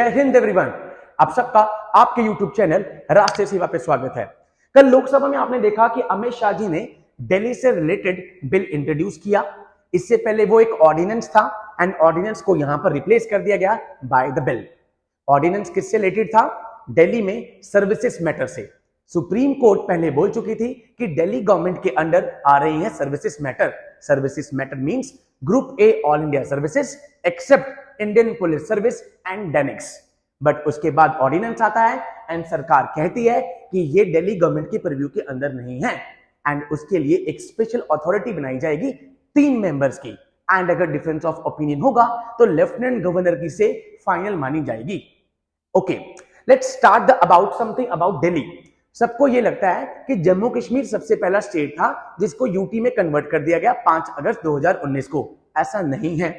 जय हिंद एवरीवन, आप सबका आपके YouTube चैनल राष्ट्रीय सेवा पे स्वागत है। कल लोकसभा में आपने देखा कि अमित शाह जी ने दिल्ली से रिलेटेड बिल इंट्रोड्यूस किया। इससे पहले वो एक ऑर्डिनेंस था एंड ऑर्डिनेंस को यहां पर रिप्लेस कर दिया गया बाय द बिल। ऑर्डिनेंस किससे रिलेटेड था? दिल्ली में सर्विसेज मैटर से। सुप्रीम कोर्ट पहले बोल चुकी थी कि दिल्ली गवर्नमेंट के अंडर आ रही है services matter. Services matter means group A all India services except Indian police service and DANICS. But उसके बाद ऑर्डिनेंस आता है एंड सरकार कहती है कि ये दिल्ली गवर्नमेंट के प्रीव्यू के अंदर नहीं है एंड उसके लिए एक स्पेशल अथॉरिटी बनाई जाएगी 3 मेंबर्स की। एंड अगर डिफरेंस ऑफ ओपिनियन होगा तो लेफ्टिनेंट गवर्नर की से फाइनल मानी जाएगी। Okay, let's start the about something about Delhi. सबको ये लगता है कि जम्मू कश्मीर सबसे पहला स्टेट था जिसको यूटी में कन्वर्ट कर दिया गया 5 अगस्त 2019 को। ऐसा नहीं है।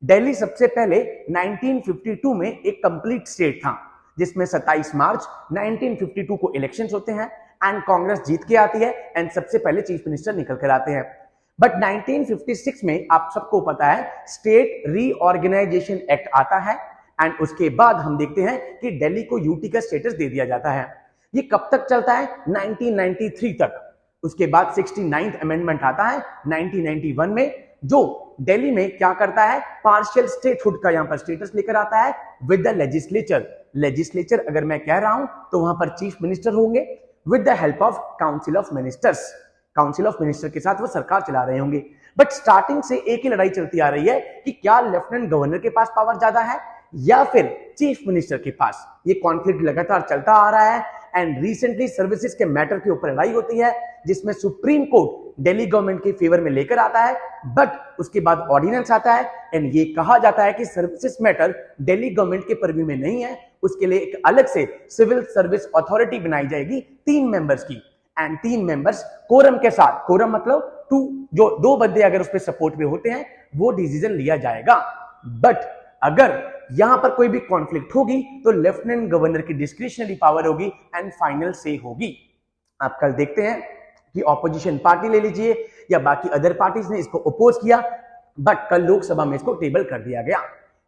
दिल्ली सबसे पहले 1952 में एक कंप्लीट स्टेट था जिसमें 27 मार्च 1952 को इलेक्शंस होते हैं एंड कांग्रेस जीत के आती है एंड सबसे पहले चीफ मिनिस्टर निकल कर आते हैं। बट 1956 में आप सबको पता है स्टेट रीऑर्गेनाइजेशन एक्ट आता है एंड उसके बाद हम देखते हैं कि दिल्ली को यूटी का स्टेटस दे दिया जाता है। ये कब तक चलता है? 1993 तक। उसके बाद 69th अमेंडमेंट आता है 1991 में, जो दिल्ली में क्या करता है, पार्शियल स्टेटहुड का यहां पर स्टेटस लेकर आता है विद द लेजिस्लेचर। लेजिस्लेचर अगर मैं कह रहा हूं तो वहां पर चीफ मिनिस्टर होंगे with the help of council of ministers. Council of minister के साथ वो सरकार चला रहे होंगे। बट स्टार्टिंग से एक ही लड़ाई चलती आ रही है कि क्या लेफ्टिनेंट गवर्नर के पास पावर ज्यादा है या फिर चीफ मिनिस्टर के पास। ये कॉन्फ्लिक्ट लगातार चलता आ रहा है एंड रिसेंटली सर्विसेज के मैटर के ऊपर लड़ाई होती है जिसमें सुप्रीम कोर्ट दिल्ली गवर्नमेंट के फेवर में लेकर आता है। बट उसके बाद ऑर्डिनेंस आता है एंड ये कहा जाता है कि सर्विसेज मैटर दिल्ली गवर्नमेंट के पर्व्यू में नहीं है, उसके लिए एक अलग से सिविल सर्विस अथॉरिटी बनाई जाएगी 3 मेंबर्स की एंड 3 मेंबर्स कोरम के साथ। कोरम मतलब 2, जो 2 बंदे अगर उस पर सपोर्ट में होते हैं वो डिसीजन लिया जाएगा। बट अगर यहां पर कोई भी कॉन्फ्लिक्ट होगी तो लेफ्टिनेंट गवर्नर की डिस्क्रिशनरी पावर होगी एंड फाइनल से होगी। आप कल देखते हैं कि ऑपोजिशन पार्टी ले लीजिए या बाकी अदर पार्टीज ने इसको अपोज किया, बट कल लोकसभा में इसको टेबल कर दिया गया।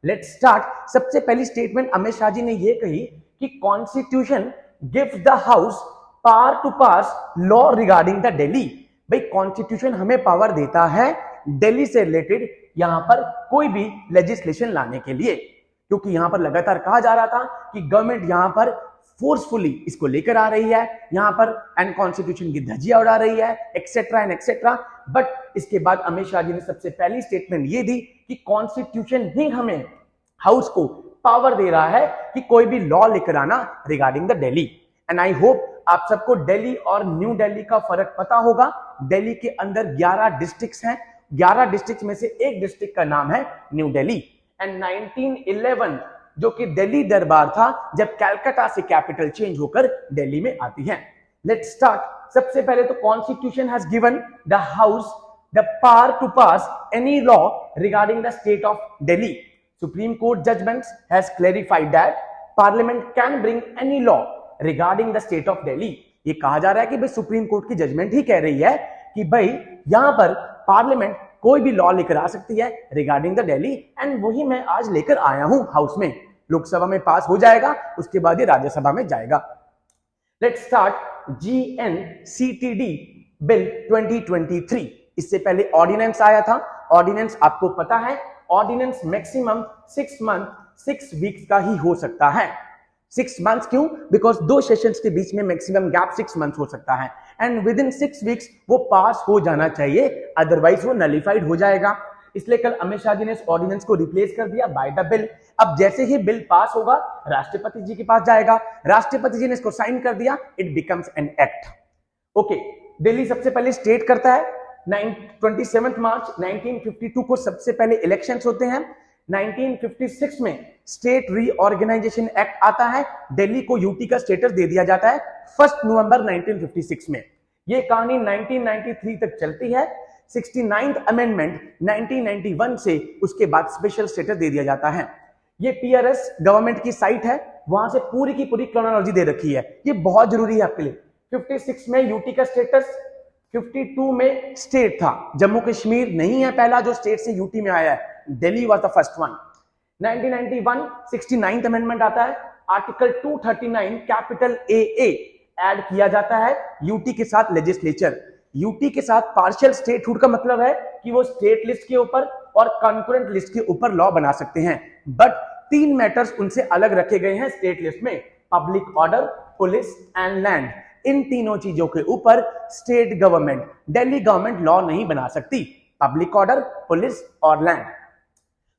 Let's start. सबसे पहली स्टेटमेंट अमित शाह जी ने यह कही कि constitution gives the house power to pass law regarding the Delhi. भाई कॉन्स्टिट्यूशन हमें पावर देता है दिल्ली से रिलेटेड यहां पर कोई भी लेजिस्लेशन लाने के लिए, क्योंकि यहां पर लगातार कहा जा रहा था कि गवर्नमेंट यहां पर फोर्सफुली इसको लेकर आ रही है यहां पर एंड कॉन्स्टिट्यूशन की धज्जियां उड़ा रही है एक्सेट्रा एंड एक्सेट्रा। बट इसके बाद अमित शाह जी ने सबसे पहली स्टेटमेंट ये दी कि कॉन्स्टिट्यूशन ही हमें हाउस को पावर दे रहा है कि कोई भी लॉ लेकर आना regarding the Delhi. And I hope आप सबको दिल्ली और न्यू दिल्ली का फर्क पता होगा। दिल्ली के अंदर 11 डिस्ट्रिक्ट्स हैं। 11 डिस्ट्रिक्ट में से एक डिस्ट्रिक्ट का नाम है न्यू दिल्ली। एंड 1911 जो कि दिल्ली दरबार था जब कलकत्ता से कैपिटल चेंज होकर दिल्ली में आती है। Let's start. सबसे पहले तो constitution has given the house the power to pass any law regarding the state of Delhi. Supreme court judgments has clarified that parliament can bring any law regarding the state of Delhi. ये कहा जा रहा है कि भाई सुप्रीम कोर्ट की judgment ही कह रही है कि भाई यहां पर पार्लियामेंट कोई भी लॉ लेकर आ सकती है रिगार्डिंग द दिल्ली एंड वही मैं आज लेकर आया हूं हाउस में। लोकसभा में पास हो जाएगा, उसके बाद ये राज्यसभा में जाएगा। Let's start. GNCTD bill 2023। इससे पहले ऑर्डिनेंस आया था। ऑर्डिनेंस आपको पता है, ऑर्डिनेंस मैक्सिमम 6 मंथ 6 वीक्स का ही हो सकता है। 6 मंथ्स क्यों? बिकॉज 2 सेशंस के बीच में मैक्सिमम गैप 6 मंथ्स हो सकता है एंड विद इन 6 वीक्स वो पास हो जाना चाहिए, अदरवाइज वो नलिफाइड हो जाएगा। इसलिए कल अमित शाह जी ने इस ऑर्डिनेंस को रिप्लेस कर दिया बाय द बिल। अब जैसे ही बिल पास होगा राष्ट्रपति जी के पास जाएगा, राष्ट्रपति जी ने इसको साइन कर दिया, it becomes an act. Okay, Delhi सबसे पहले स्टेट करता है 27 मार्च 1952 को सबसे पहले इलेक्शंस होते हैं। 1956 में स्टेट रीऑर्गेनाइजेशन एक्ट आता है, दिल्ली को यूटी का स्टेटस दे दिया जाता है 1 नवंबर 1956 में। ये कहानी 1993 तक चलती है। 69th अमेंडमेंट 1991 से उसके बाद स्पेशल स्टेटस दे दिया जाता है। ये PRS गवर्नमेंट की साइट है, वहां से पूरी की पूरी क्रोनोलॉजी दे रखी है, ये बहुत जरूरी है आपके लिए। 56 में यूटी का स्टेटस, 52 में स्टेट था, जम्मू कश्मीर नहीं है पहला जो स्टेट से यूटी में आया है, Delhi was the first one. 1991 69th amendment आता है, आर्टिकल 239 कैपिटल ए ऐड किया जाता है यूटी के साथ लेजिस्लेचर। यूटी के साथ पार्शियल स्टेटहुड का मतलब है कि वो स्टेट लिस्ट के ऊपर और कंकरेंट लिस्ट के ऊपर लॉ बना सकते हैं, बट 3 मैटर्स उनसे अलग रखे गए हैं स्टेट लिस्ट में, public order, police and land. इन तीनों चीजों के ऊपर state government, Delhi government law नहीं बना सकती, पब्लिक ऑर्डर, पुलिस और लैंड।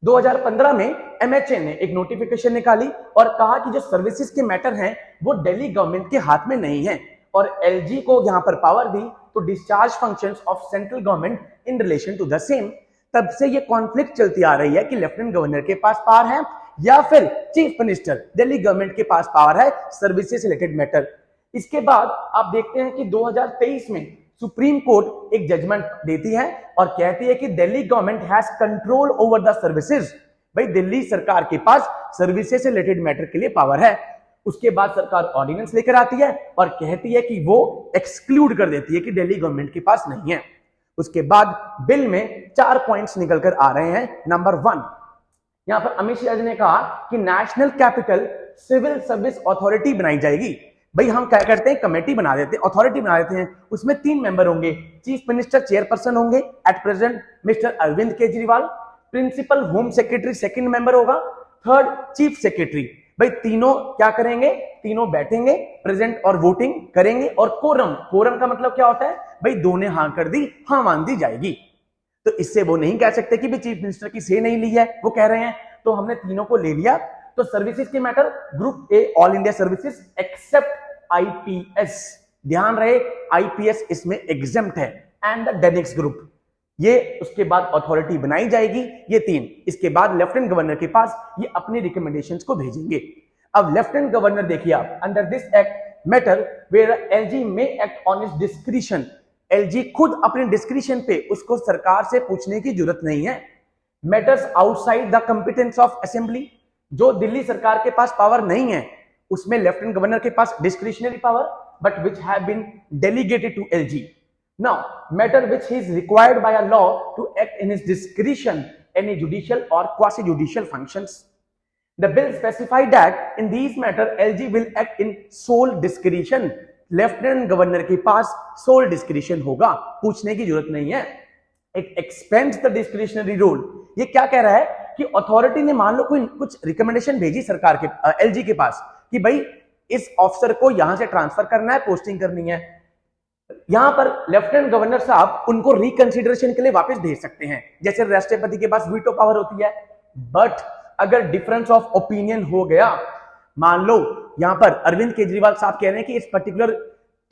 2015 में एमएचए ने एक नोटिफिकेशन निकाली और कहा कि जो सर्विसेज के मैटर हैं वो दिल्ली गवर्नमेंट के हाथ में नहीं है, और एलजी को यहां पर पावर दी to discharge functions of central government in relation to the same. तब से ये कॉन्फ्लिक्ट चलती आ रही है कि लेफ्टिनेंट गवर्नर के पास पावर है या फिर चीफ मिनिस्टर दिल्ली गवर्नमेंट के पास पावर है सर्विसेज रिलेटेड मैटर। इसके बाद आप देखते हैं कि 2023 में सुप्रीम कोर्ट एक जजमेंट देती है और कहती है कि Delhi government has control over the services. भाई दिल्ली सरकार के पास सर्विसेज से रिलेटेड मैटर के लिए पावर है। उसके बाद सरकार ऑर्डिनेंस लेकर आती है और कहती है कि वो एक्सक्लूड कर देती है कि दिल्ली गवर्नमेंट के पास नहीं है। उसके बाद बिल में 4 पॉइंट्स निकल कर आ रहे हैं। नंबर 1, यहां पर अमित शाह जी ने कहा कि national capital civil service authority बनाई जाएगी। भाई हम क्या करते हैं, कमेटी बना देते हैं, अथॉरिटी बना देते हैं, उसमें 3 मेंबर होंगे, चीफ मिनिस्टर चेयरपर्सन होंगे, at present mister Arvind Kejriwal, principal home secretary second member होगा, थर्ड चीफ सेक्रेटरी। भाई तीनों क्या करेंगे, तीनों बैठेंगे, प्रेजेंट और वोटिंग करेंगे, और कोरम का मतलब क्या होता है, भाई दो ने हां कर दी, हां मान दी जाएगी। तो इससे वो नहीं कह सकते कि भाई चीफ मिनिस्टर की से नहीं ली है, वो कह रहे हैं तो हमने तीनों को ले लिया। तो सर्विसेज के matter group A all India services except IPS, ध्यान रहे आईपीएस इसमें एग्जेम्प्ट है, एंड द डेनिक्स ग्रुप, ये उसके बाद अथॉरिटी बनाई जाएगी, ये 3। इसके बाद लेफ्टिनेंट गवर्नर के पास ये अपनी रिकमेंडेशंस को भेजेंगे। अब लेफ्टिनेंट गवर्नर देखिए आप, under this act matter where LG may act on its discretion, LG खुद अपने डिस्क्रिशन पे, उसको सरकार से पूछने की जरूरत नहीं है। Matters outside the competence of assembly, जो दिल्ली सरकार के पास पावर नहीं है उसमें लेफ्टिनेंट गवर्नर के पास discretionary power, but which have been delegated to LG. Now, matter which he is required by a law to act in his discretion, any judicial or quasi-judicial functions. The bill specified that in these matter, LG will act in sole discretion. Lieutenant governor के पास sole discretion होगा, पूछने की जरूरत नहीं है। It expands the discretionary role. ये क्या कह रहा है कि अथॉरिटी ने मान लो कोई कुछ रिकमेंडेशन भेजी सरकार के एलजी के पास कि भाई इस ऑफिसर को यहां से ट्रांसफर करना है, पोस्टिंग करनी है, यहां पर लेफ्टिनेंट गवर्नर साहब उनको रिकंसिडरेशन के लिए वापस भेज सकते हैं, जैसे राष्ट्रपति के पास वीटो पावर होती है। बट अगर डिफरेंस ऑफ ओपिनियन हो गया, मान लो यहां पर अरविंद केजरीवाल साहब कह रहे हैं कि इस पर्टिकुलर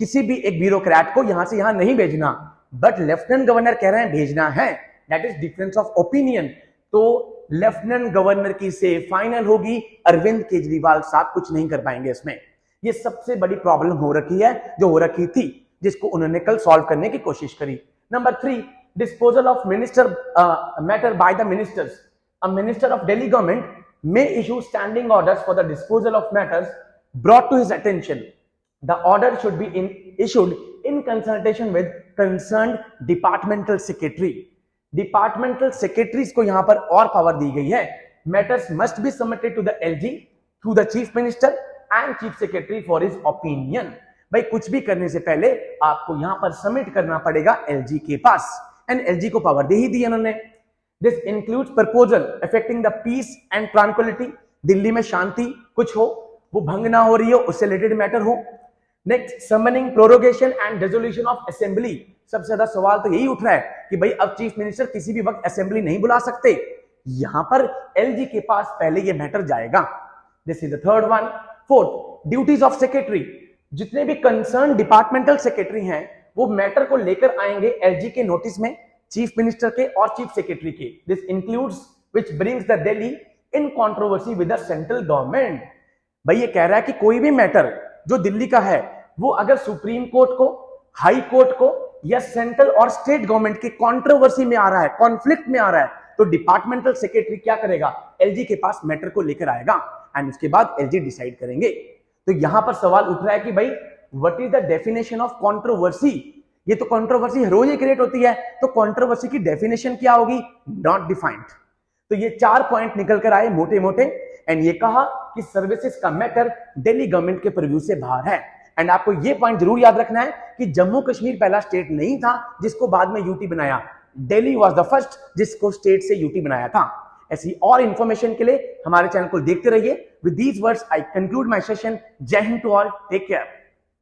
किसी भी एक ब्यूरोक्रेट को यहां से यहां नहीं भेजना, बट लेफ्टिनेंट गवर्नर कह रहे हैं भेजना है, that is difference of opinion. तो लेफ्टिनेंट गवर्नर की से फाइनल होगी, अरविंद केजरीवाल साहब कुछ नहीं कर पाएंगे इसमें। ये सबसे बड़ी प्रॉब्लम हो रखी है, जो हो रखी थी, जिसको उन्होंने कल सॉल्व करने की कोशिश करी। Number 3, disposal of minister matter by the ministers. A minister of Delhi government may issue standing orders for the disposal of matters brought to his attention. The order should be issued in consultation with concerned departmental secretary. Departmental secretaries को यहां पर और power दी गई है। Matters must be submitted to the LG through the chief minister and chief secretary for his opinion. भाई कुछ भी करने से पहले आपको यहां पर सबमिट करना पड़ेगा एलजी के पास, एंड एलजी को पावर दे ही दी उन्होंने। This includes proposal affecting the peace and tranquility, Delhi में शांति कुछ हो, वो भंग ना हो रही हो, उससे रिलेटेड मैटर हो। Next, summoning, prorogation and resolution of assembly. सबसे ज्यादा सवाल तो यही उठ रहा है कि भाई अब चीफ मिनिस्टर किसी भी वक्त असेंबली नहीं बुला सकते, यहां पर एलजी के पास पहले ये मैटर जाएगा। This is the third one. Fourth, duties of secretary, जितने भी कंसर्न डिपार्टमेंटल सेक्रेटरी हैं वो मैटर को लेकर आएंगे एलजी के नोटिस में, चीफ मिनिस्टर के और चीफ सेक्रेटरी के। This includes which brings the Delhi in controversy with the central government. भाई ये कह रहा है कि कोई भी मैटर जो दिल्ली का है वो अगर सुप्रीम कोर्ट को, हाई कोर्ट को या सेंट्रल और स्टेट गवर्नमेंट के कंट्रोवर्सी में आ रहा है, कॉन्फ्लिक्ट में आ रहा है, तो डिपार्टमेंटल सेक्रेटरी क्या करेगा, एलजी के पास मैटर को लेकर आएगा एंड उसके बाद एलजी डिसाइड करेंगे। तो यहां पर सवाल उठ रहा है कि भाई what is the definition of controversy. ये तो कंट्रोवर्सी रोज ही क्रिएट होती है, तो कंट्रोवर्सी की डेफिनेशन क्या होगी, नॉट डिफाइंड। तो ये 4 पॉइंट निकल कर आए मोटे मोटे, एंड ये कहा कि सर्विसेज का मैटर दिल्ली गवर्नमेंट के प्रीव्यू से बाहर है। एंड आपको ये पॉइंट जरूर याद रखना है कि जम्मू कश्मीर पहला स्टेट नहीं था जिसको बाद में यूटी बनाया, दिल्ली वाज द फर्स्ट जिसको स्टेट से यूटी बनाया था। ऐसी और इंफॉर्मेशन के लिए हमारे चैनल को देखते रहिए। With these words I conclude my session. Jai Hind to all, take care.